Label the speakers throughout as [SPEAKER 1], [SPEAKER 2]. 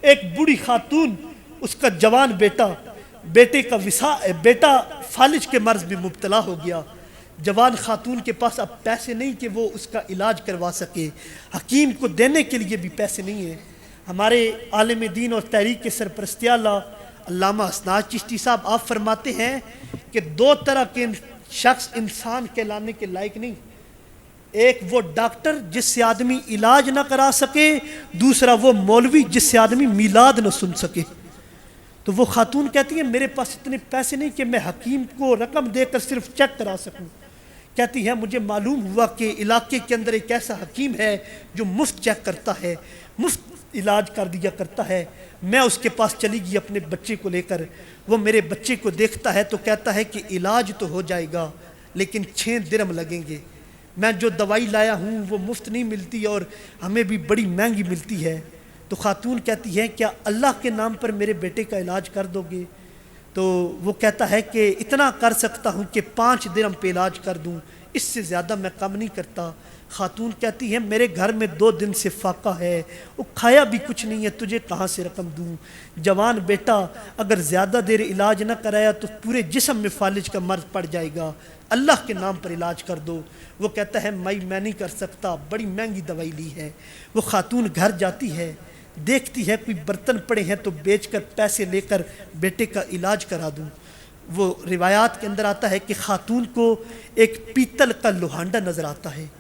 [SPEAKER 1] एक बूढ़ी खातून, उसका जवान बेटा फालिज के मर्ज में मुब्तला हो गया। जवान खातून के पास अब पैसे नहीं कि वो उसका इलाज करवा सके, हकीम को देने के लिए भी पैसे नहीं है। हमारे आलिम दीन और तहरीक के सरपरस्ती आला अल्लामा असनाद चिश्ती साहब आप फरमाते हैं कि दो तरह के शख्स इंसान कहलाने के लायक नहीं। एक वो डॉक्टर जिससे आदमी इलाज ना करा सके, दूसरा वो मौलवी जिससे आदमी मिलाद न सुन सके। तो वो खातून कहती है मेरे पास इतने पैसे नहीं कि मैं हकीम को रकम देकर सिर्फ चेक करा सकूं। कहती है मुझे मालूम हुआ कि इलाके के अंदर एक ऐसा हकीम है जो मुफ्त चेक करता है, मुफ्त इलाज कर दिया करता है। मैं उसके पास चली गई अपने बच्चे को लेकर। वो मेरे बच्चे को देखता है तो कहता है कि इलाज तो हो जाएगा लेकिन 6 दिरहम लगेंगे। मैं जो दवाई लाया हूँ वो मुफ्त नहीं मिलती और हमें भी बड़ी महंगी मिलती है। तो खातून कहती है क्या अल्लाह के नाम पर मेरे बेटे का इलाज कर दोगे? तो वो कहता है कि इतना कर सकता हूँ कि 5 दिरहम पे इलाज कर दूँ, इससे ज़्यादा मैं कम नहीं करता। खातून कहती है मेरे घर में 2 दिन से फाका है, वो खाया भी कुछ नहीं है, तुझे कहाँ से रकम दूँ? जवान बेटा अगर ज़्यादा देर इलाज ना कराया तो पूरे जिस्म में फालिज का मर्ज पड़ जाएगा, अल्लाह के नाम पर इलाज कर दो। वो कहता है मैं नहीं कर सकता, बड़ी महंगी दवाई ली है। वो खातून घर जाती है, देखती है कोई बर्तन पड़े हैं तो बेचकर पैसे लेकर बेटे का इलाज करा दूं। वो रिवायात के अंदर आता है कि खातून को एक पीतल का लोहांडा नज़र आता है।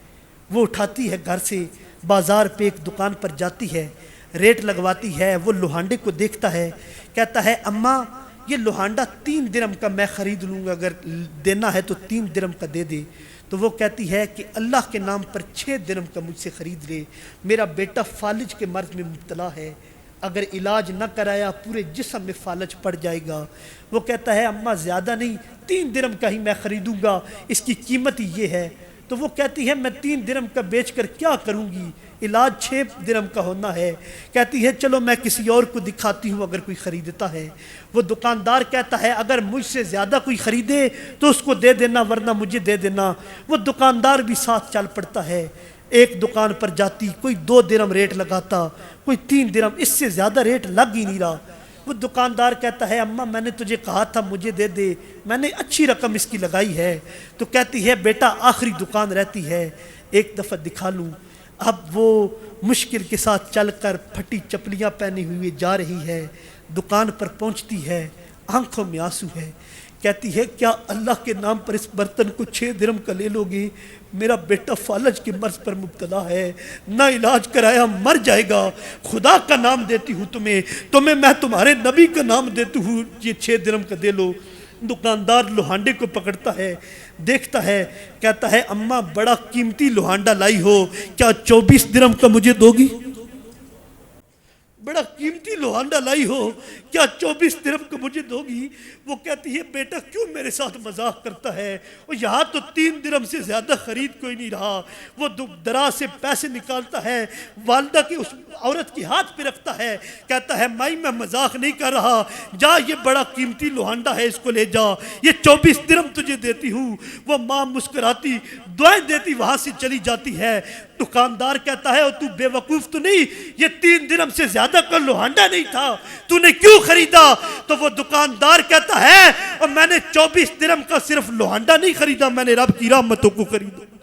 [SPEAKER 1] वो उठाती है, घर से बाज़ार पे एक दुकान पर जाती है, रेट लगवाती है। वो लोहांडे को देखता है, कहता है अम्मा ये लोहांडा 3 दिरहम का मैं ख़रीद लूँगा, अगर देना है तो 3 दिरहम का दे दे। तो वो कहती है कि अल्लाह के नाम पर 6 दिरहम का मुझसे ख़रीद ले, मेरा बेटा फालिज के मर्ज में मुब्तला है, अगर इलाज न कराया पूरे जिस्म में फालज पड़ जाएगा। वो कहता है अम्मा ज़्यादा नहीं, 3 दिरहम का ही मैं ख़रीदूँगा, इसकी कीमत ये है। तो वो कहती है मैं 3 दिरहम का बेचकर क्या करूँगी, इलाज 6 दिरहम का होना है। कहती है चलो मैं किसी और को दिखाती हूँ अगर कोई ख़रीदता है। वो दुकानदार कहता है अगर मुझसे ज़्यादा कोई ख़रीदे तो उसको दे देना, वरना मुझे दे देना। वो दुकानदार भी साथ चल पड़ता है। एक दुकान पर जाती, कोई 2 दिरहम रेट लगाता, कोई 3 दिरहम, इससे ज़्यादा रेट लग ही नहीं रहा। वो दुकानदार कहता है अम्मा मैंने तुझे कहा था मुझे दे दे, मैंने अच्छी रकम इसकी लगाई है। तो कहती है बेटा आखिरी दुकान रहती है, एक दफ़ा दिखा लूँ। अब वो मुश्किल के साथ चलकर फटी चपलियाँ पहनी हुई जा रही है, दुकान पर पहुँचती है, आंखों में आंसू है। कहती है क्या अल्लाह के नाम पर इस बर्तन को 6 दिरहम का ले लोगे? मेरा बेटा फालज के मर्ज पर मुब्तला है, ना इलाज कराया मर जाएगा। खुदा का नाम देती हूँ तुम्हें मैं तुम्हारे नबी का नाम देती हूँ, ये 6 दिरहम का दे लो। दुकानदार लोहांडे को पकड़ता है, देखता है, कहता है अम्मा बड़ा कीमती लोहांडा लाई हो, क्या 24 दिरहम का मुझे दोगी? बड़ा कीमती लोहांडा लाई हो, क्या 24 दिरहम को मुझे दोगी? वो कहती है बेटा क्यों मेरे साथ मजाक करता है, और यहाँ तो 3 दिरहम से ज़्यादा ख़रीद कोई नहीं रहा। वो दराज से पैसे निकालता है, वालदा की उस औरत की हाथ पे रखता है, कहता है माई मैं मजाक नहीं कर रहा, जा ये बड़ा कीमती लोहांडा है, इसको ले जा, ये 24 दिरहम तुझे देती हूँ। वो माँ मुस्कुराती दुआएं देती वहाँ से चली जाती है। दुकानदार कहता है तू बेवकूफ़ तो नहीं, ये 3 दिरहम से ज़्यादा का लोहांडा नहीं था, तूने क्यों खरीदा? तो वो दुकानदार कहता है और मैंने 24 दिरहम का सिर्फ लोहांडा नहीं खरीदा, मैंने रब की रहमतों को खरीदा।